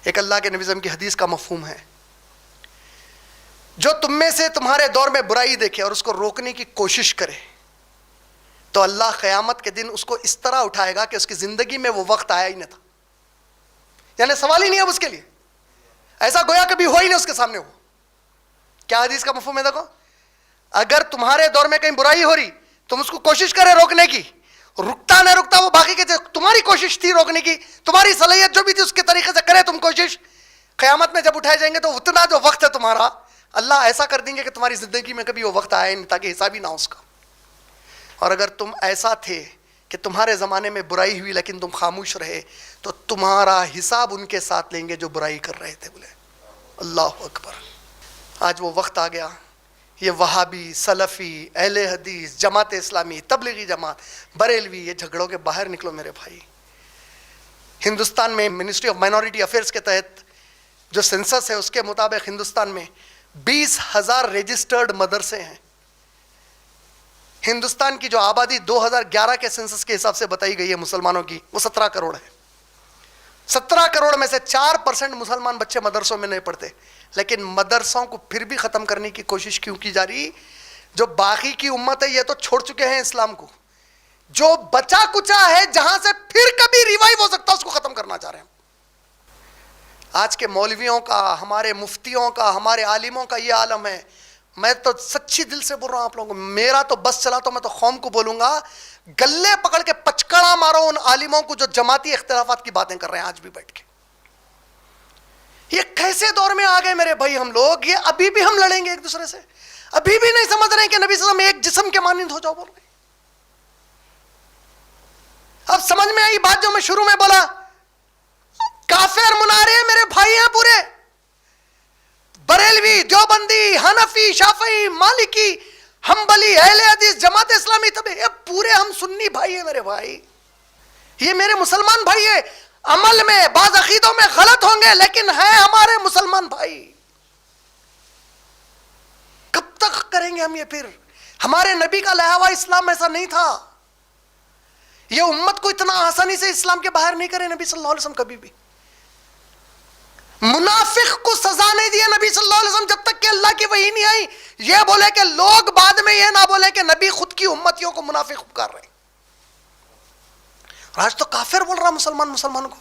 ایک اللہ کے نبی کی حدیث کا مفہوم ہے، جو تم میں سے تمہارے دور میں برائی دیکھے اور اس کو روکنے کی کوشش کرے تو اللہ قیامت کے دن اس کو اس طرح اٹھائے گا کہ اس کی زندگی میں وہ وقت آیا ہی نہ تھا. یعنی سوال ہی نہیں اب اس کے لیے، ایسا گویا کبھی ہو ہی نہیں اس کے سامنے. ہو کیا حدیث کا مفہوم ہے؟ دیکھو، اگر تمہارے دور میں کہیں برائی ہو رہی تم اس کو کوشش کرے روکنے کی، رکتا نہ رکتا وہ باقی کے تمہاری کوشش تھی روکنے کی، تمہاری صلاحیت جو بھی تھی اس کے طریقے سے کرے تم کوشش، قیامت میں جب اٹھائے جائیں گے تو اتنا جو وقت ہے تمہارا اللہ ایسا کر دیں گے کہ تمہاری زندگی میں کبھی وہ وقت آیا نہیں تاکہ حساب ہی نہ ہو اس کا. اور اگر تم ایسا تھے کہ تمہارے زمانے میں برائی ہوئی لیکن تم خاموش رہے تو تمہارا حساب ان کے ساتھ لیں گے جو برائی کر رہے تھے. بولے اللہ اکبر. آج وہ وقت آ گیا، یہ وہابی، سلفی، اہل حدیث، جماعت اسلامی، تبلیغی جماعت، بریلوی، یہ جھگڑوں کے باہر نکلو میرے بھائی. ہندوستان میں منسٹری آف مائنورٹی افیئرس کے تحت جو سینسس ہے اس کے مطابق ہندوستان میں 20,000 رجسٹرڈ مدرسے ہیں. ہندوستان کی جو آبادی 2011 کے سینسس کے حساب سے بتائی گئی ہے مسلمانوں کی، وہ 17 کروڑ ہے. 17 کروڑ میں سے 4% مسلمان بچے مدرسوں میں نہیں پڑھتے. لیکن مدرسوں کو پھر بھی ختم کرنے کی کوشش کیوں کی جا رہی؟ جو باقی کی امت ہے یہ تو چھوڑ چکے ہیں اسلام کو، جو بچا کچا ہے جہاں سے پھر کبھی ریوائیو ہو سکتا ہے اس کو ختم کرنا چاہ رہے ہیں. آج کے مولویوں کا، ہمارے مفتیوں کا، ہمارے عالموں کا یہ عالم ہے. میں تو سچی دل سے بول رہا ہوں آپ لوگوں کو، میرا تو بس چلا تو میں تو قوم کو بولوں گا، گلے پکڑ کے پچکڑا مارو ان عالموں کو جو جماعتی اختلافات کی باتیں کر رہے ہیں آج بھی بیٹھ کے. یہ کیسے دور میں آ گئے میرے بھائی ہم لوگ؟ یہ ابھی بھی ہم لڑیں گے ایک دوسرے سے؟ ابھی بھی نہیں سمجھ رہے ہیں کہ نبی صلی اللہ علیہ وسلم ایک جسم کے مانند ہو جاؤ بول رہے ہیں. اب سمجھ میں آئی بات جو میں شروع میں بولا؟ کافر منارے میرے بھائی ہیں پورے، بریلوی، دیوبندی، حنفی، شافعی، مالکی، حنبلی، اہل حدیث، جماعت اسلامی، تب یہ پورے ہم سنی بھائی ہیں میرے بھائی. یہ میرے مسلمان بھائی ہیں. عمل میں بعض عقیدوں میں غلط ہوں گے لیکن ہیں ہمارے مسلمان بھائی. کب تک کریں گے ہم یہ؟ پھر ہمارے نبی کا لایا ہوا اسلام ایسا نہیں تھا. یہ امت کو اتنا آسانی سے اسلام کے باہر نہیں کرے نبی صلی اللہ علیہ وسلم کبھی بھی. منافق کو سزا نہیں دیا نبی صلی اللہ علیہ وسلم جب تک کہ اللہ کی وحی نہیں آئی. یہ بولے کہ لوگ بعد میں یہ نہ بولے کہ نبی خود کی امتیوں کو منافق پکار رہے ہیں. آج تو کافر بول رہا مسلمان مسلمانوں کو.